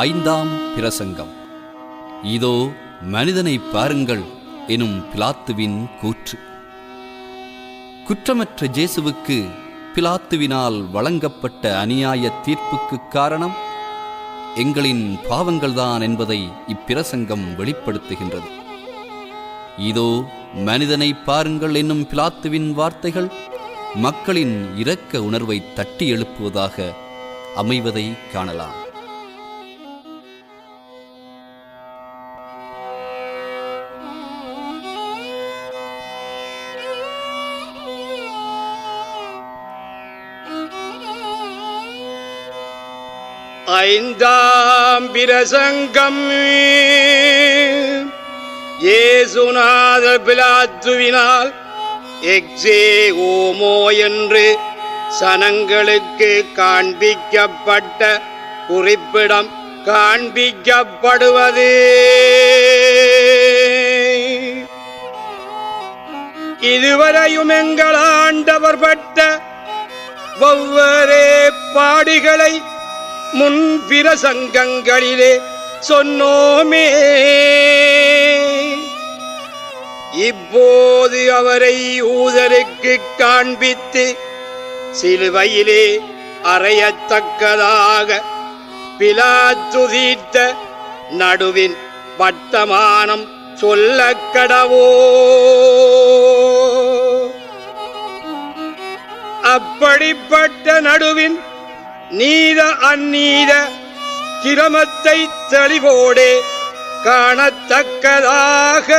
ஐந்தாம் பிரசங்கம். இதோ மனிதனை பாருங்கள் எனும் பிலாத்துவின் கூற்று. குற்றமற்ற இயேசுவுக்கு பிலாத்துவினால் வழங்கப்பட்ட அநியாய தீர்ப்புக்கு காரணம் எங்களின் பாவங்கள்தான் என்பதை இப்பிரசங்கம் வெளிப்படுத்துகின்றது. இதோ மனிதனை பாருங்கள் என்னும் பிலாத்துவின் வார்த்தைகள் மக்களின் இரக்க உணர்வை தட்டி எழுப்புவதாக அமைவதை காணலாம். ஐந்தாம் பிரசங்கம். இயேசுநாதர் பிலாத்துவினால் எக்ஸே ஓமோ என்று சனங்களுக்கு காண்பிக்கப்பட்ட குறிப்பிடம் காண்பிக்கப்படுவது. இதுவரையும் எங்கள் ஆண்டவர் பட்ட ஒவ்வொரு பாடுகளை முன் பிரசங்கங்களிலே சொன்னோமே. இப்போது அவரை யூதருக்கு காண்பித்து சிலுவையிலே அறையத்தக்கதாக பிலாத்து தீர்த்த நடுவின் வர்த்தமானம் சொல்லக் கடவோ. அப்படிப்பட்ட நடுவின் நீத அந்நீத கிரமத்தை தெளிவோடே காணத்தக்கதாக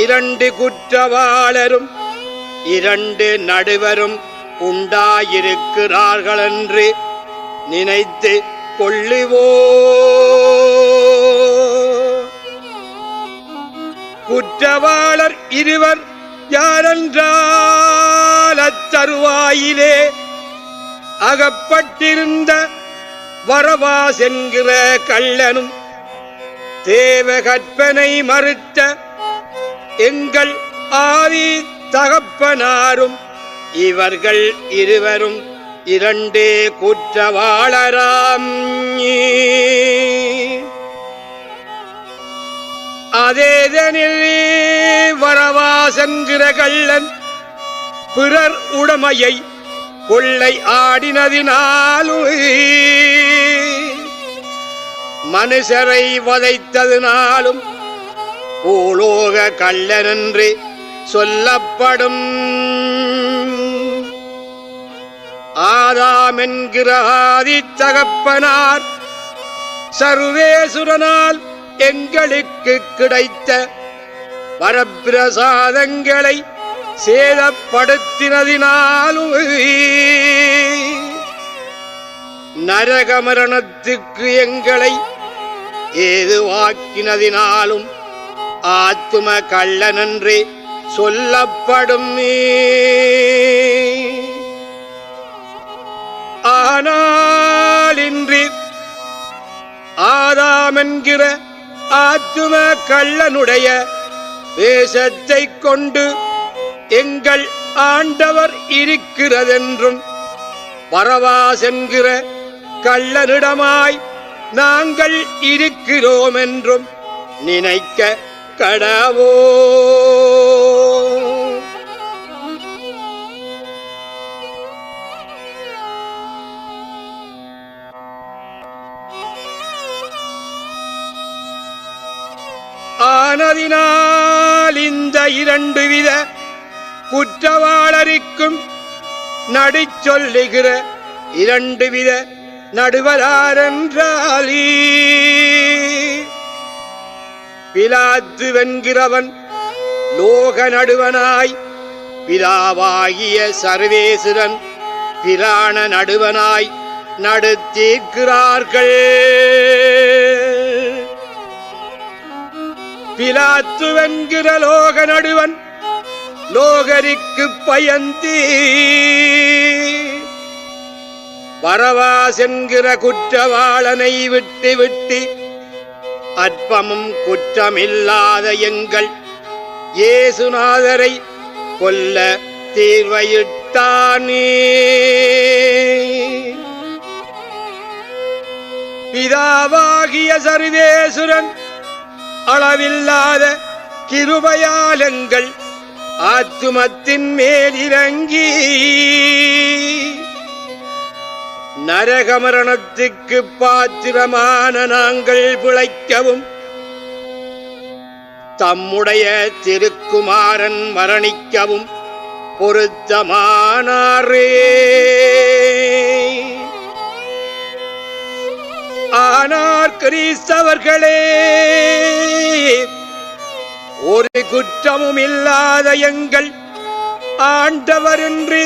இரண்டு குற்றவாளரும் இரண்டு நடுவரும் உண்டாயிருக்கிறார்கள் என்று நினைத்து கொள்ளுவோ. குற்றவாளர் இருவர் யாரென்றால் அத்தருவாயிலே அகப்பட்டிருந்த வரவாஸ் என்கிற கள்ளனும் தேவ கற்பனை மறுத்த எங்கள் ஆதி தகப்பனாரும் இவர்கள் இருவரும் இரண்டே குற்றவாளராம். அதேதனில் வரவாஸ் என்கிற கள்ளன் பிறர் உடைமையை கொள்ளை ஆடினதினாலும் மனுஷரை வதைத்ததினாலும் பூலோக கள்ளன் என்று சொல்லப்படும். ஆதாம் என்கிற ஆதி தகப்பனார் சர்வேசுரனால் எங்களுக்கு கிடைத்த வரப்பிரசாதங்களை சேதப்படுத்தினதினாலும் நரகமரணத்துக்கு எங்களை ஏதுவாக்கினதினாலும் ஆத்தும கள்ளனென்று சொல்லப்படும். ஆனால் இன்றி ஆதாம் என்கிற ஆத்தும கள்ளனுடைய வேஷத்தை கொண்டு எங்கள் ஆண்டவர் இருக்கிறதென்றும் வரவாஸ் என்கிற கள்ளனிடமாய் நாங்கள் இருக்கிறோம் என்றும் நினைக்க கடவோ. ஆனதினால் இந்த இரண்டு வித குற்றவாளருக்கும் நடிச்சொல்லுகிற இரண்டு வித நடுவராரென்றால் பிலாத்து வென்கிறவன் லோக நடுவனாய் பிதாவாகிய சர்வேசுரன் பிராண நடுவனாய் நடுத்தீர்க்கிறார்கள். பிலாத்து வென்கிற லோக நடுவன் லோகருக்கு பயந்து வரவாஸ் என்கிற குற்றவாளனை விட்டு விட்டு அற்பமும் குற்றமில்லாத எங்கள் இயேசுநாதரை கொல்ல தீர்வையிட்டார். வைத்தானே. பிதாவாகிய சர்வேசுரன் அளவில்லாத கிருபையாலங்கள் ஆத்துமத்தின் மேலிறங்கி நரகமரணத்துக்கு பாத்திரமான நாங்கள் பிழைக்கவும் தம்முடைய திருக்குமாரன் மரணிக்கவும் பொருத்தமானாரே. ஆனார் கிறிஸ்தவர்களே, ஒரு குற்றமும் இல்லாத எங்கள் ஆண்டவரின்றி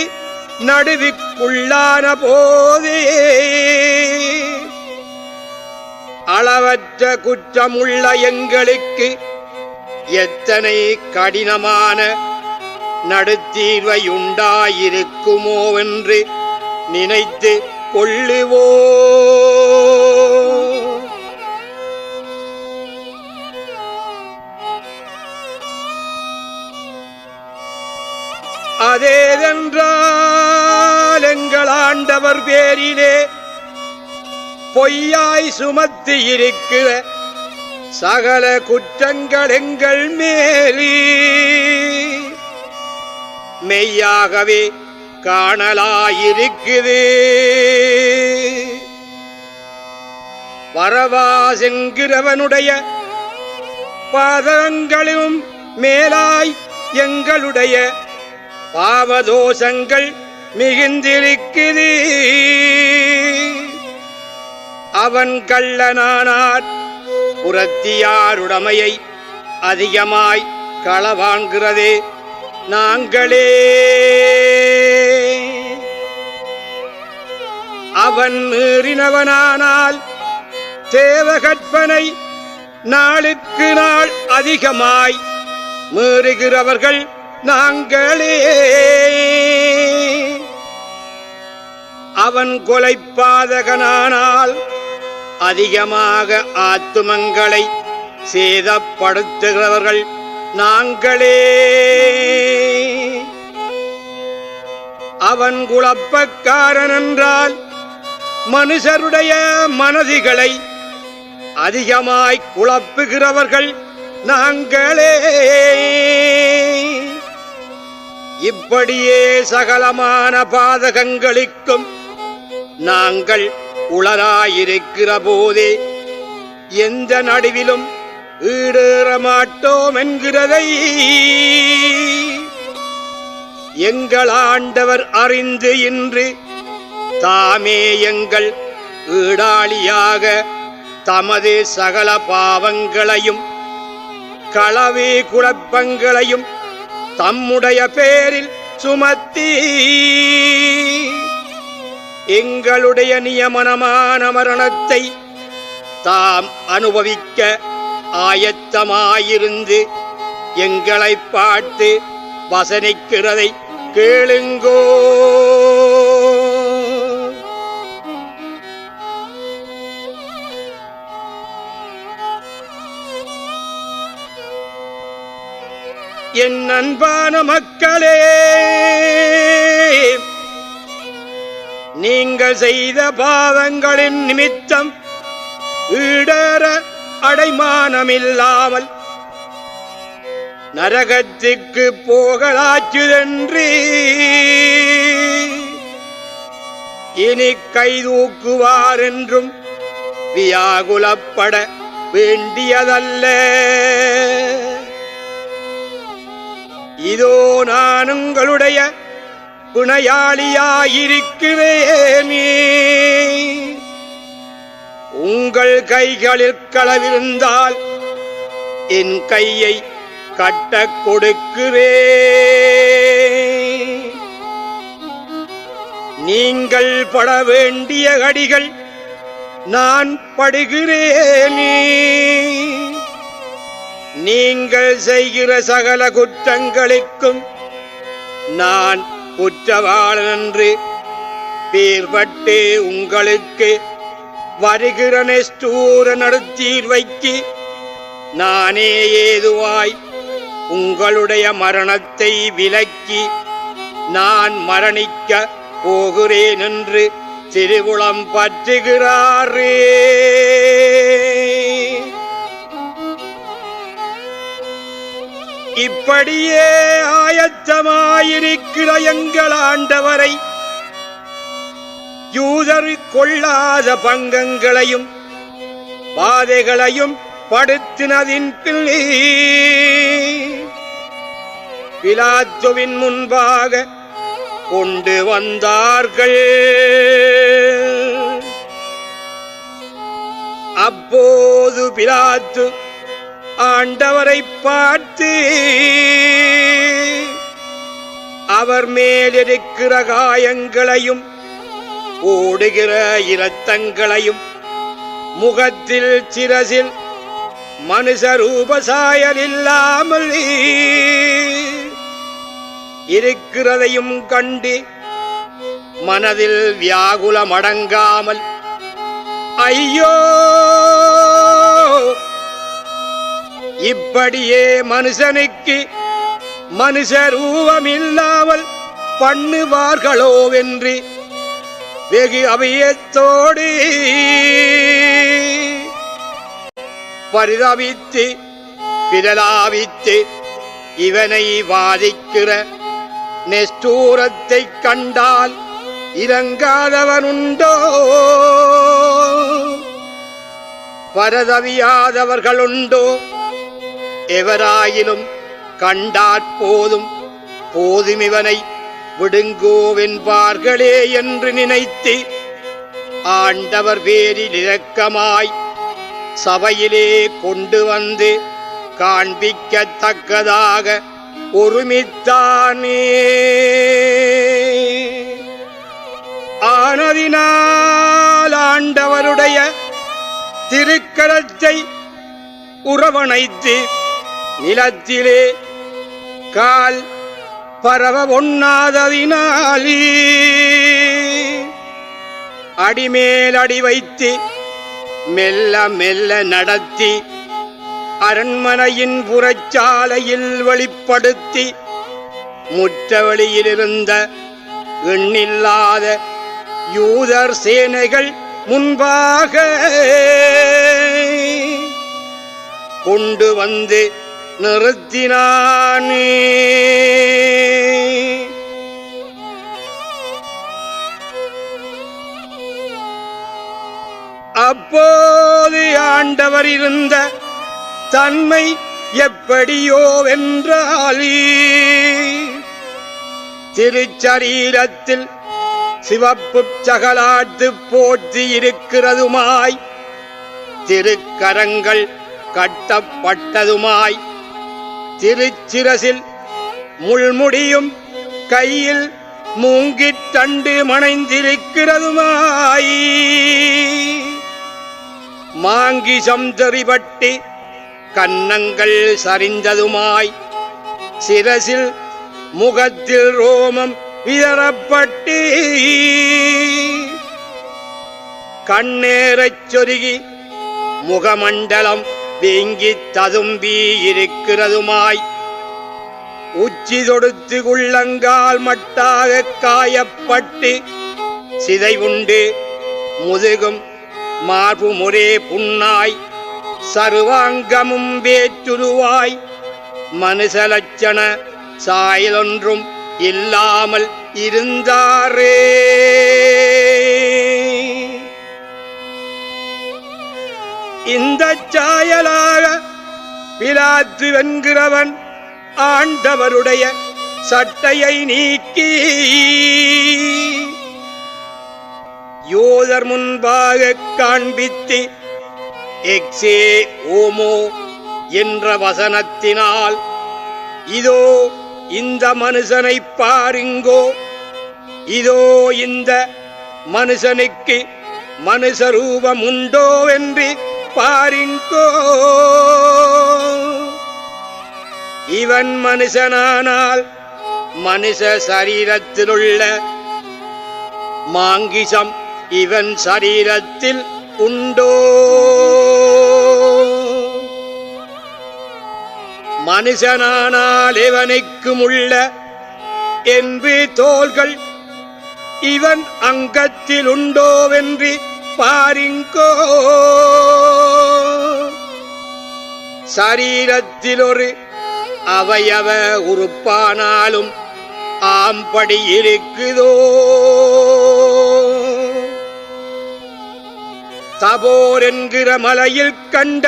நடுவிக்குள்ளான போதே அளவற்ற குற்றமுள்ள எங்களுக்கு எத்தனை கடினமான நடுத்தீர்வை உண்டாயிருக்குமோ என்று நினைத்து கொள்ளுவோ. அதேதென்றால் எங்கள் ஆண்டவர் பேரிலே பொய்யாய் சுமத்தி இருக்கிற சகல குற்றங்கள் எங்கள் மேலே மெய்யாகவே காணலாயிருக்குது. பரவாசென்கிறவனுடைய பாதங்களும் மேலாய் எங்களுடைய பாவதோஷங்கள் மிகுந்திருக்குது. அவன் கள்ளனானார், புறத்தியாருடைமையை அதிகமாய் களவாங்கிறதே நாங்களே. அவன் மீறினவனானால் தேவகற்பனை நாளுக்கு நாள் அதிகமாய் மீறுகிறவர்கள் நாங்களே. அவன் கொலைப்பாதகனானால் அதிகமாக ஆத்துமங்களை சேதப்படுத்துகிறவர்கள் நாங்களே. அவன் குழப்பக்காரன் என்றால் மனுஷருடைய மனதிகளை அதிகமாய் குழப்புகிறவர்கள் நாங்களே. இப்படியே சகலமான பாதகங்களுக்கும் நாங்கள் உளராயிருக்கிற போதே எந்த நடுவிலும் ஈடேற மாட்டோம் என்கிறதை எங்கள் ஆண்டவர் அறிந்து இன்று தாமே எங்கள் ஈடாளியாக தமது சகல பாவங்களையும் களவே குழப்பங்களையும் தம்முடைய பேரில் சுமத்தி எங்களுடைய நியமனமான மரணத்தை தாம் அனுபவிக்க ஆயத்தமாயிருந்து எங்களை பார்த்து வசனிக்கிறதை கேளுங்கோ. என் அன்பான மக்களே, நீங்கள் செய்த பாவங்களின் நிமித்தம் ஈடேற அடைமானமில்லாமல் நரகத்துக்கு போகலாச்சுதென்று இனி கைதூக்குவார் என்றும் வியாகுலப்பட வேண்டியதல்ல. இதோ நான் உங்களுடைய பிணையாளியாயிருக்கிறேனே. உங்கள் கைகளில் களவிருந்தால் என் கையை கட்டக் கொடுக்கிறேன். நீங்கள் பட வேண்டிய அடிகள் நான் படுகிறேனே. நீங்கள் செய்கிற சகல குற்றங்களுக்கும் நான் குற்றவாளன் என்று பேர்பட்டு உங்களுக்கு வருகிற நெஸ்டூர நடுத்தீர்வைக்கு நானே ஏதுவாய் உங்களுடைய மரணத்தை விலக்கி நான் மரணிக்க போகிறேன் என்று திருவுளம் பற்றுகிறாரே. இப்படியே ஆயத்தமாயிருக்கிற எங்கள் ஆண்டவரை யூதர் கொள்ளாத பங்கங்களையும் பாதைகளையும் படுத்தினதின் பிள்ளை பிலாத்துவின் முன்பாக கொண்டு வந்தார்கள். அப்போது பிலாத்து ஆண்டவரை பார்த்து அவர் மேலிருக்கிற காயங்களையும் ஓடுகிற இரத்தங்களையும் முகத்தில் சிரசில் மனுஷ ரூபசாயல் இல்லாமல் இருக்கிறதையும் கண்டு மனதில் வியாகுலமடங்காமல் ஐயோ, இப்படியே மனுஷனுக்கு மனுஷ ரூபமில்லாமல் பண்ணுவார்களோ என்று வெகு அபியத்தோடு பரிதவித்து பிரலாபித்து இவனை வாதிக்கிற நெஸ்தூரத்தை கண்டால் இறங்காதவனுண்டோ? பரதவியாதவர்களுண்டோ? எவராயிலும் கண்டாற் போதும் போதும் இவனை விடுங்கோவென்பார்களே என்று நினைத்து ஆண்டவர் பேரில் இரக்கமாய் சபையிலே கொண்டு வந்து காண்பிக்கத்தக்கதாக ஒருமித்தானே. ஆனதினால் ஆண்டவருடைய திருக்கரத்தை உறவணைத்து நிலத்திலே கால் பரவ ஒண்ணாததினாலே அடிமேல் அடி வைத்து மெல்ல மெல்ல நடத்தி அரண்மனையின் புறச்சாலையில் வெளிப்படுத்தி முற்றவெளியிலிருந்த எண்ணில்லாத யூதர் சேனைகள் முன்பாக கொண்டு வந்து நிறுத்தினானே. அப்போது ஆண்டவர் இருந்த தன்மை எப்படியோ வென்றால் திருச்சரீரத்தில் சிவப்பு சகலாட்டு போற்றி இருக்கிறதுமாய் திருக்கரங்கள் கட்டப்பட்டதுமாய் திருச்சிரசில் முள்முடியும் கையில் மூங்கித் தண்டு மணைந்திருக்கிறதுமாய் மாங்கிசம் தெரிபட்டு கன்னங்கள் சரிந்ததுமாய் சிரசில் முகத்தில் ரோமம் விதறப்பட்டு கண்ணேறச் சொருகி முகமண்டலம் வீங்கி ததும்பி இருக்கிறதுமாய் உச்சி தொடுத்து உள்ளங்கால் மட்டாக காயப்பட்டு சிதைவுண்டு முதுகும் மார்பு முரே புண்ணாய் சர்வாங்கமும் வேற்றுருவாய் மனுஷலட்சண சாயலொன்றும் இல்லாமல் இருந்தாரே. இந்த சாயலாக பிலாத்து வென்கிறவன் ஆண்டவருடைய சட்டையை நீக்கி யோதர் முன்பாக காண்பித்து எக்ஸே ஓமோ என்ற வசனத்தினால் இதோ இந்த மனுஷனை பாருங்கோ, இதோ இந்த மனுஷனுக்கு மனுஷ ரூபம் உண்டோ என்று பாருங்கோ, இவன் மனுஷனானால் மனுஷ சரீரத்திலுள்ள மாங்கிசம் இவன் சரீரத்தில் உண்டோ? மனுஷனானால் இவனுக்கும் உள்ள என்பு தோள்கள் இவன் அங்கத்தில் உண்டோவென்று பாரிங்கோ. சரீரத்தில் ஒரு அவயவ உறுப்பானாலும் ஆம்படி இருக்குதோ. தபோர் என்கிற மலையில் கண்ட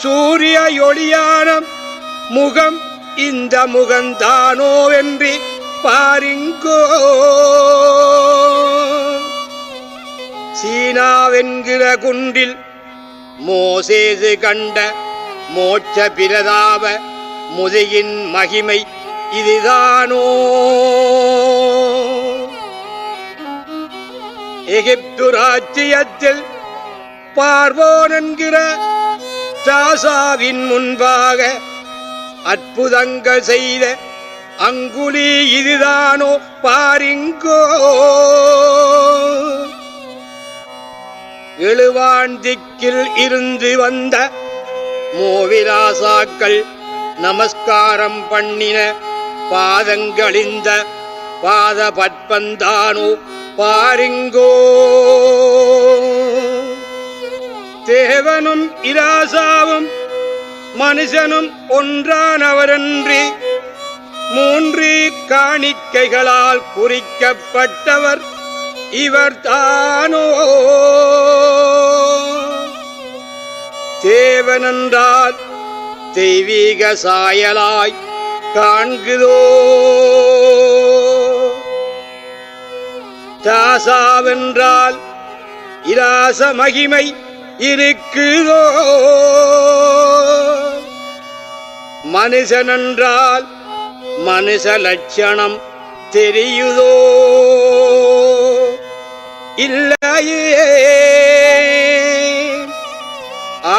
சூரிய ஒளியான முகம் இந்த முகந்தானோ என்று பாரிங்கோ. சீனாவென்கிற குன்றில் மோசேசு கண்ட மோட்ச பிரதாப முதுகின் மகிமை இதுதானோ. எகிப்து ராஜ்யத்தில் பார்வோன் என்கிற ராசாவின் முன்பாக அற்புதங்கள் செய்த அங்குலி இதுதானோ பாரிங்கோ. எழுவாந்திக்கில் இருந்து வந்த மோவிராசாக்கள் நமஸ்காரம் பண்ணின பாதங்களிந்த பாத பற்பந்தானோ பாரிங்கோ. தேவனும் இராசாவும் மனுஷனும் ஒன்றானவரன்றி மூன்று காணிக்கைகளால் குறிக்கப்பட்டவர் இவர் தானோ. தேவனென்றால் தெய்வீக சாயலாய் காண்குதோ. தாசாவென்றால் இராச மகிமை இருக்குதோ. மனுஷனென்றால் மனுஷ லட்சணம் தெரியுதோ இல்லையே.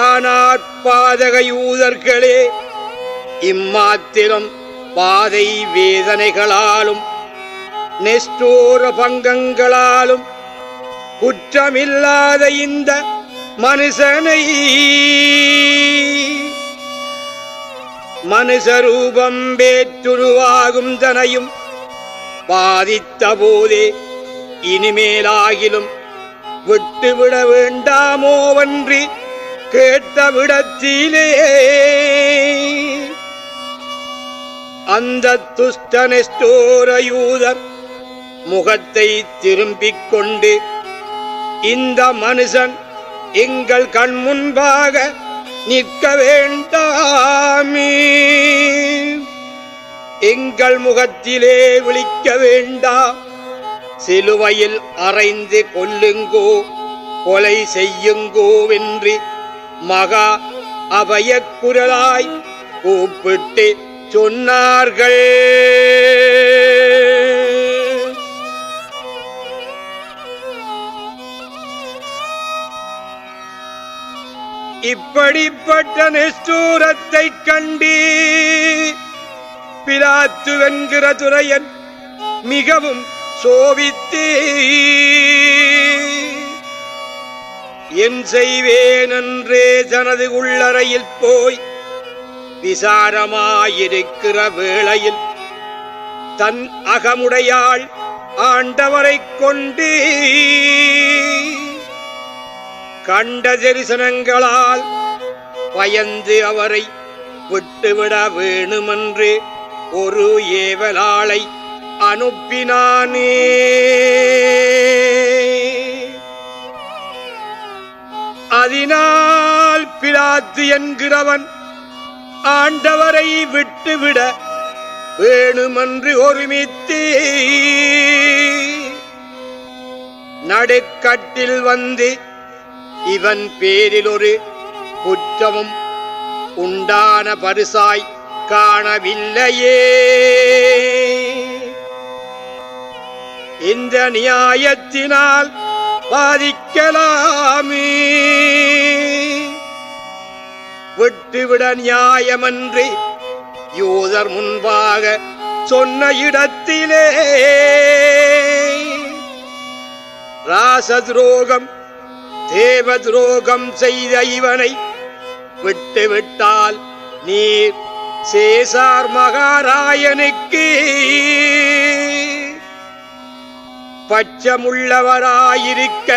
ஆனாற்பாதக யூதர்களே, இம்மாத்திரம் பாதை வேதனைகளாலும் நெஸ்டோர பங்கங்களாலும் குற்றமில்லாத இந்த மனுஷனை மனுஷரூபம் வேற்றுருவாகும் தனையும் பாதித்த போதே இனிமேலாகிலும் விட்டுவிட வேண்டாமோவன்றி கேட்ட விடத்திலே அந்த துஷ்ட நெஸ்டோர யூதர் முகத்தை திரும்பிக் கொண்டு, இந்த மனுஷன் எங்கள் கண் முன்பாக நிற்க வேண்டாமே, எங்கள் முகத்திலே விழிக்க வேண்டாம், சிலுவையில் அறைந்து கொல்லுங்கோ கொலை செய்யுங்கோவென்று மகா அபயக்குரலாய் கூப்பிட்டு சொன்னார்கள். இப்படிப்பட்ட நிஷ்டூரத்தை கண்டு பிலாத்துவென்கிற துரையன் மிகவும் சோபித்து, என் செய்வேன் என்றே தனது உள்ளறையில் போய் விசாரமாயிருக்கிற வேளையில் தன் அகமுடையாள் ஆண்டவரை கொண்டு கண்ட தரிசனங்களால் பயந்து அவரை விட்டுவிட வேணுமென்று ஒரு ஏவலாளை அனுப்பினானே. அதனால் பிலாத்து என்கிறவன் ஆண்டவரை விட்டுவிட வேணுமென்று ஒருமித்து நடுக்கட்டில் வந்து, இவன் பேரில் ஒரு குற்றமும் உண்டான பரிசாய் காணவில்லையே, இந்த நியாயத்தினால் பாதிக்கலாமே, விட்டுவிட நியாயமன்று யூதர் முன்பாக சொன்ன இடத்திலே ராசதுரோகம் தேவதுரோகம் செய்த இவனை விட்டுவிட்டால் நீர் சேசார் மகாராயனுக்கு பச்சமுள்ளவராயிருக்க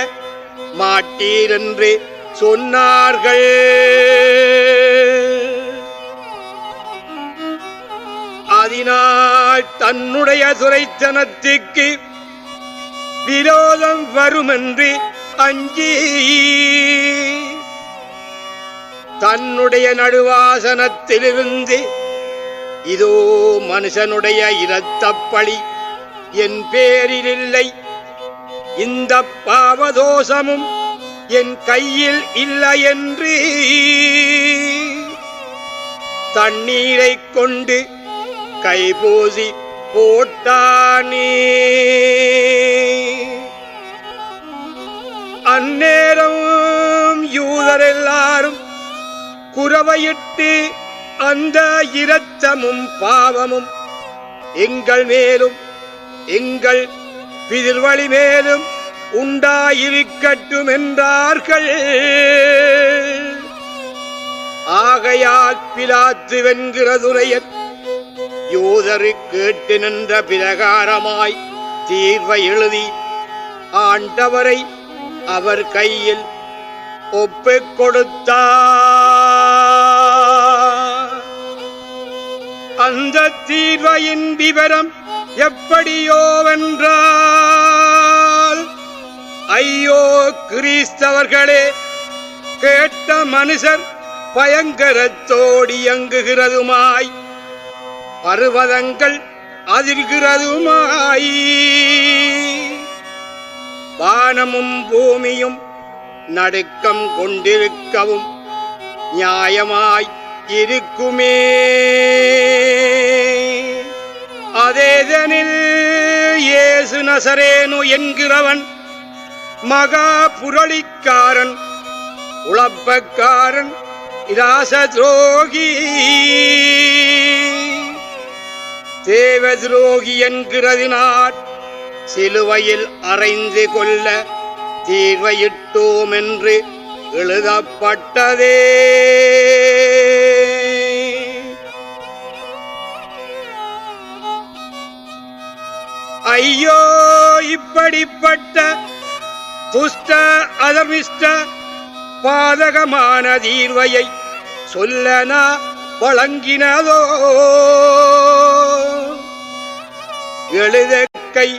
மாட்டீரென்று சொன்னார்கள். அதனால் தன்னுடைய துரைத்தனத்துக்கு விரோதம் வருமென்று அஞ்சி தன்னுடைய நடுவாசனத்திலிருந்து இதோ மனுஷனுடைய இரத்தப்பழி என் பேரில் இல்லை, இந்த பாவதோஷமும் என் கையில் இல்லை என்று தண்ணீரை கொண்டு கைபூசி போட்டானே. அந்நேரம் யூதர் எல்லாரும் குரவையிட்டு அந்த இரத்தமும் பாவமும் எங்கள் மேலும் எங்கள் பிதிர்வழி மேலும் உண்டாயிருக்கட்டும் என்றார்கள். ஆகையால் பிலாத்து வென்கிற துரையன் யூதரு கேட்டு நின்ற பிரகாரமாய் தீர்வை எழுதி ஆண்டவரை அவர் கையில் ஒப்புக் கொடுத்தார். அந்த தீர்வையின் விவரம் எப்படியோவென்றால், ஐயோ கிறிஸ்தவர்களே, கேட்ட மனுஷர் பயங்கரத்தோடி இயங்குகிறதுமாய் பர்வதங்கள் அதிர்கிறதுமாய் வானமும் பூமியும் நடுக்கம் கொண்டிருக்கவும் நியாயமாய் இருக்குமே. அதேதனில் இயேசு நசரேனு என்கிறவன் மகா புரளிக்காரன், உளப்பக்காரன், இராச துரோகி, தேவ துரோகி என்கிறதினால் சிலுவையில் அறைந்து கொள்ள தீர்வையிட்டோம் என்று எழுதப்பட்டதே. ஐயோ, இப்படிப்பட்ட துஷ்ட அதர்மிஷ்ட பாதகமான தீர்வையை சொல்லனா வழங்கினதோ எழுதக்கை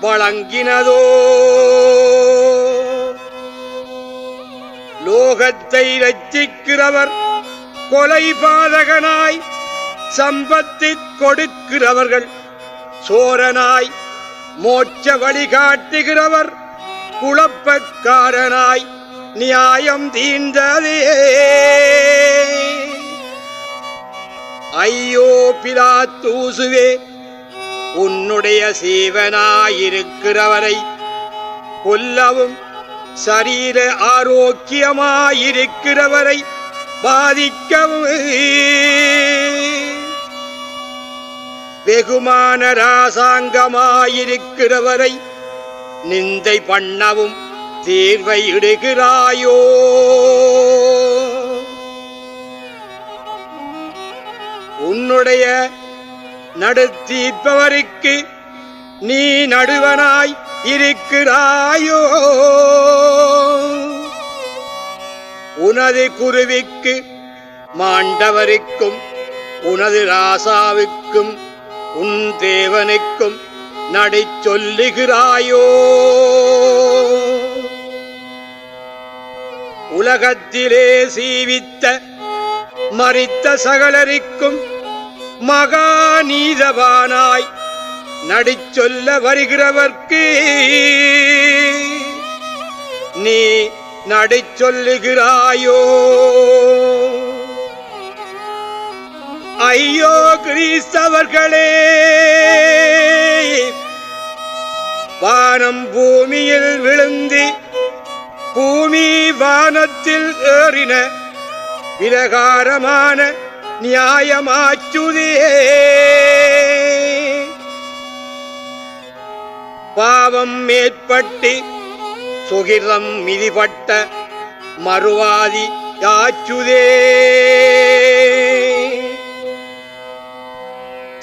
வழங்கினதோ. லோகத்தை ரட்சிக்கிறவர் கொலை பாதகனாய் சம்பத்தை கொடுக்கிறவர்கள் சோரனாய் மோட்ச வழிகாட்டுகிறவர் குழப்பக்காரனாய் நியாயம் தீர்ந்ததே. ஐயோ பிலாத்தூசுவே, உன்னுடைய சேவனாயிருக்கிறவரை கொல்லவும் சரீர ஆரோக்கியமாயிருக்கிறவரை பாதிக்கவும் வெகுமான ராசாங்கமாயிருக்கிறவரை நிந்தை பண்ணவும் தீர்வை இடுகிறாயோ. உன்னுடைய நடுத்தீர்ப்பவருக்கு நீ நடுவனாய் இருக்கிறாயோ. உனது குருவிக்கு மாண்டவருக்கும் உனது ராசாவுக்கும் உன் தேவனுக்கும் நடி சொல்லுகிறாயோ. உலகத்திலே சீவித்த மரித்த சகலருக்கும் மகா நீதவானாய் நடிச்சொல்ல வருகிறவர்க்கு நீ நடிச்சொல்லுகிறாயோ. ஐயோ கிறிஸ்தவர்களே, வானம் பூமியில் விழுந்து பூமி வானத்தில் ஏறின பிரகாரமான நியாயமாச்சுதே. பாவம் மேற்பட்டு சுகிரம் மிதிப்பட்ட மறுவாதி யாச்சுதே.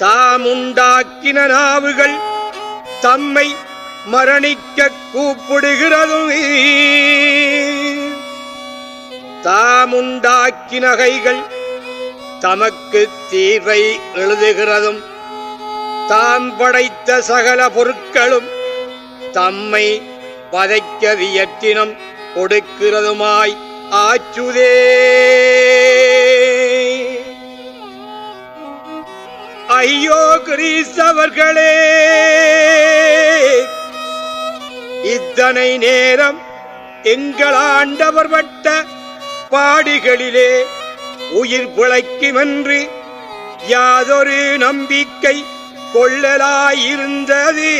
தாமுண்டாக்கின நாவுகள் தம்மை மரணிக்க கூப்பிடுகிறதும் தாமுண்டாக்கின கைகள் தமக்கு தீர்வை எழுதுகிறதும் தாம் படைத்த சகல பொருட்களும் தம்மை பதைக்க வியற்றினம் கொடுக்கிறதுமாய் ஆச்சுதே. ஐயோ கிறிஸ்தவர்களே, இத்தனை நேரம் எங்கள் ஆண்டவர் பட்ட பாடுகளிலே உயிர் பிழைக்குமென்று யாதொரு நம்பிக்கை கொள்ளலாயிருந்தது.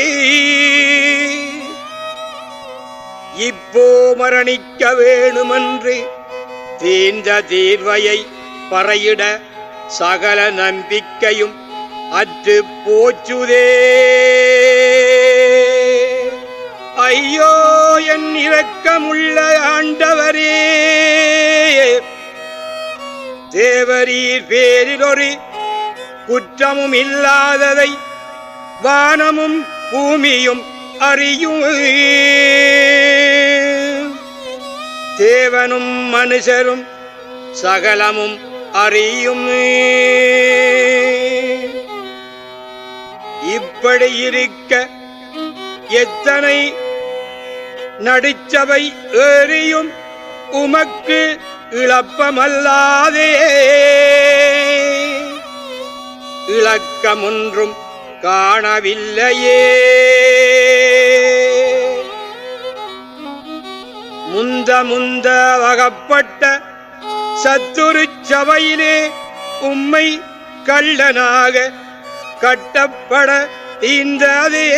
இப்போ மரணிக்க வேணுமென்று தீர்ந்த தீர்வையை பறையிட சகல நம்பிக்கையும் அற்று போச்சுதே. ஐயோ என் இரக்கமுள்ள ஆண்டவரே, தேவரீர் பேரில் ஒரு குற்றமும் இல்லாததை வானமும் பூமியும் அறியும். தேவனும் மனுஷரும் சகலமும் அறியும். இப்படி இருக்க எத்தனை நடிச்சவை ஏறியும் உமக்கு இழப்பமல்லாதே. இலக்கமொன்றும் காணவில்லையே. முந்த வகப்பட்ட சத்துரு சபையிலே உம்மை கள்ளனாக கட்டப்பட தீர்ந்ததே.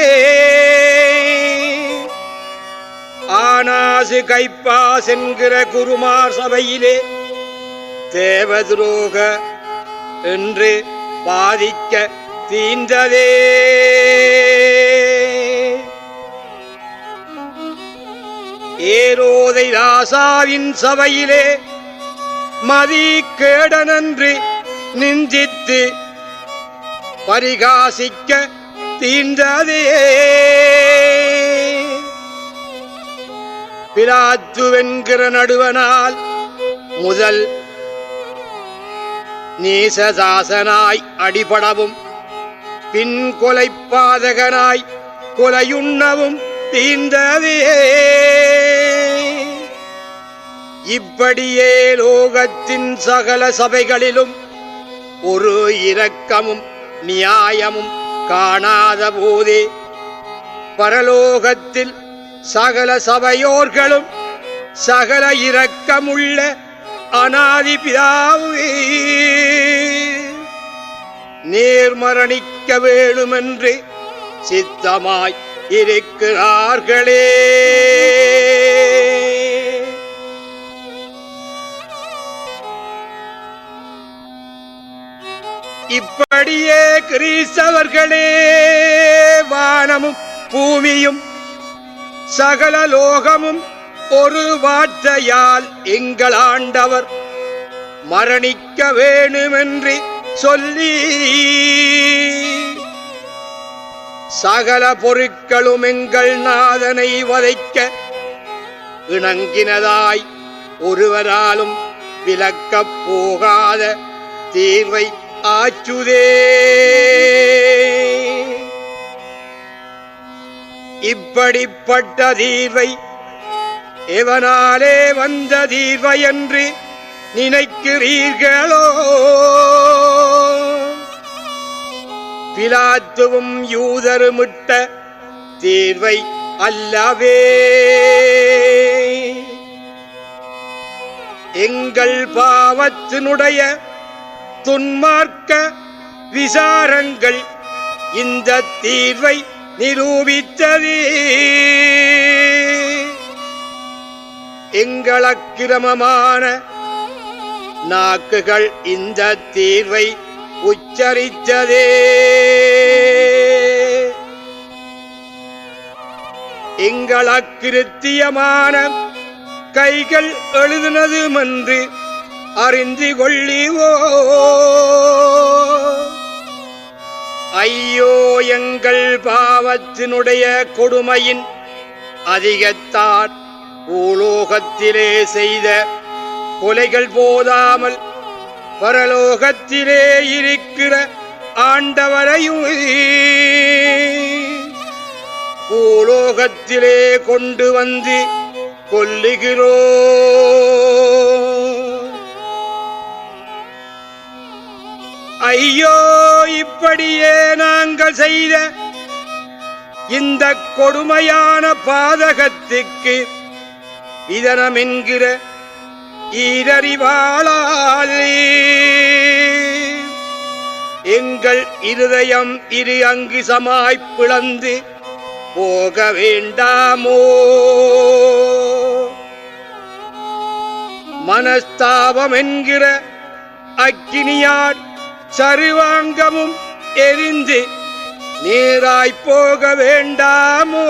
ஆனாசு கைப்பாஸ் என்கிற குருமார் சபையிலே தேவதுரோக என்று பாதிக்க தீர்ந்ததே. ஏரோதை ராசாவின் சபையிலே மதி கேடனன்று நிந்தித்து பரிகாசிக்க தீர்ந்ததே. பிலாத்துவென்கிற நடுவனால் முதல் நீசதாசனாய் அடிபடவும் பின் கொலைப்பாதகனாய் கொலையுண்ணவும் தீர்ந்ததே. இப்படியே லோகத்தின் சகல சபைகளிலும் ஒரு இரக்கமும் நியாயமும் காணாத போதே பரலோகத்தில் சகல சபையோர்களும் சகல இரக்கமுள்ள அநாதி பிதாவே நேர்மரணிக்க வேணுமென்று சித்தமாய் இருக்கிறார்களே. இப்படியே கிறிஸ்தவர்களே, வானமும் பூமியும் சகல லோகமும் ஒரு வார்த்தையால் எங்கள் ஆண்டவர் மரணிக்க வேணுமென்று சொல்லி சகல பொருட்களும் எங்கள் நாதனை வதைக்க இணங்கினதாய் ஒருவராலும் விலக்கப் போகாத தீர்வை ஆச்சுதே. இப்படிப்பட்ட தீர்வை எவனாலே வந்த தீர்வை என்று நினைக்கிறீர்களோ? பிலாத்துவும் யூதருமிட்ட தீர்வை அல்லவே. எங்கள் பாவத்தினுடைய துன்மார்க்க விசாரங்கள் இந்த தீர்வை நிரூபித்தது. எங்கள் அக்கிரமமான நாக்குகள் இந்த தீர்வை உச்சரித்ததே. எங்கள் அக்கிருத்தியமான கைகள் எழுதினதுமென்று அறிந்து கொள்ளிவோ. ஐயோ எங்கள் பாவத்தினுடைய கொடுமையின் அதிகத்தால் பூலோகத்திலே செய்த கொலைகள் போதாமல் பரலோகத்திலே இருக்கிற ஆண்டவரையும் பூலோகத்திலே கொண்டு வந்து கொல்லுகிறோ. ஐயோ இப்படியே நாங்கள் செய்த இந்த கொடுமையான பாதகத்துக்கு விதனம் என்கிற ஈரறிவாளாலே எங்கள் இருதயம் இரு அங்குசமாய்ப் பிளந்து போக வேண்டாமோ? மனஸ்தாபம் என்கிற அக்கினியார் சருவாங்கமும் எரிந்து நேராய் போக வேண்டாமோ?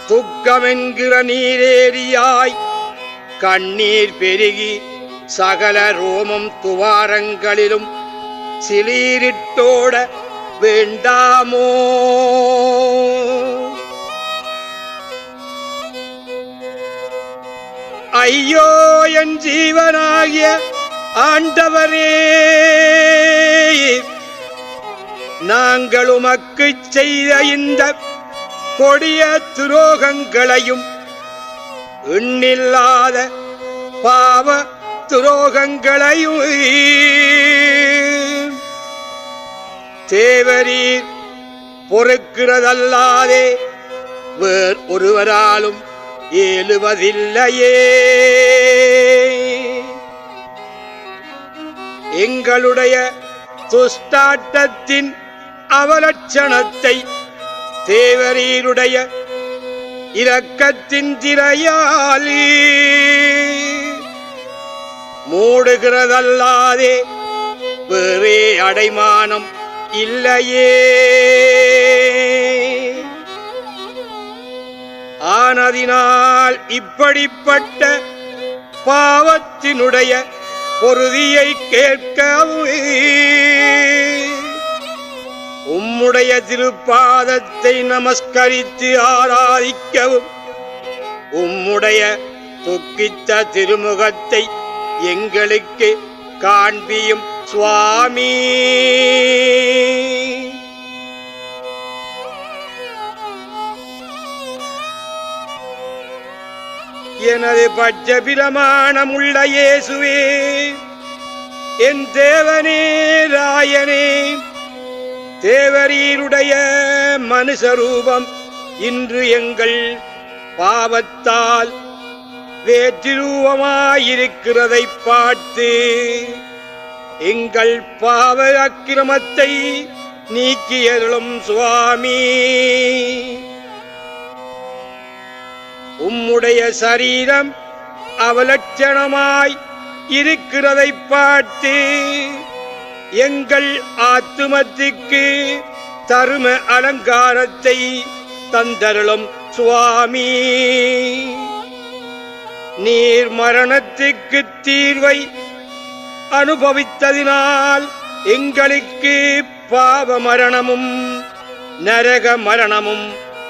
துக்கம் என்கிற நீரேரியாய் கண்ணீர் பெருகி சகல ரோமம் துவாரங்களிலும் சிலீரிட்டோட வேண்டாமோ? ஐயோ என் ஜீவனாகிய ஆண்டவரே, நாங்கள் உமக்கு செய்த இந்த கொடிய துரோகங்களையும் எண்ணில்லாத பாவ துரோகங்களையும் தேவரீர் பொறுக்கிறதல்லாதே வேறு ஒருவராலும் ஏலுவதில்லையே. எங்களுடைய துஷ்டாட்டத்தின் அவலட்சணத்தை தேவரீருடைய இரக்கத்தின் திரையாலே மூடுகிறதல்லாதே வேறே அடைமானம் இல்லையே. ஆனதினால் இப்படிப்பட்ட பாவத்தினுடைய பொறுதியை கேட்கவே உம்முடைய திருப்பாதத்தை நமஸ்கரித்து ஆராதிக்கவும் உம்முடைய துக்கித்த திருமுகத்தை எங்களுக்கு காண்பியும் சுவாமி. எனது பட்ச பிரமாணமுள்ள இயேசுவே, என் தேவனே ராயனே, தேவரீருடைய மனுஷரூபம் இன்று எங்கள் பாவத்தால் வேற்றுரூபமாயிருக்கிறதை பார்த்து எங்கள் பாவ அக்கிரமத்தை நீக்கியருளும் சுவாமி. உம்முடைய சரீரம் அவலட்சணமாய் இருக்கிறதை பார்த்து எங்கள் ஆத்துமத்துக்கு தரும அலங்காரத்தை தந்தருளும் சுவாமி. நீர் மரணத்துக்கு தீர்வை அனுபவித்ததினால் எங்களுக்கு பாவ மரணமும் நரக மரணமும்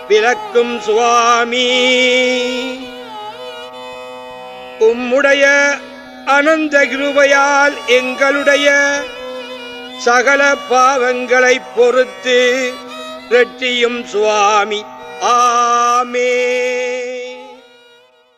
விலக்கும் சுவாமி. உம்முடைய அனந்த கிருபையால் எங்களுடைய சகல பாவங்களை பொறுத்து இரட்சியும் சுவாமி. ஆமென்.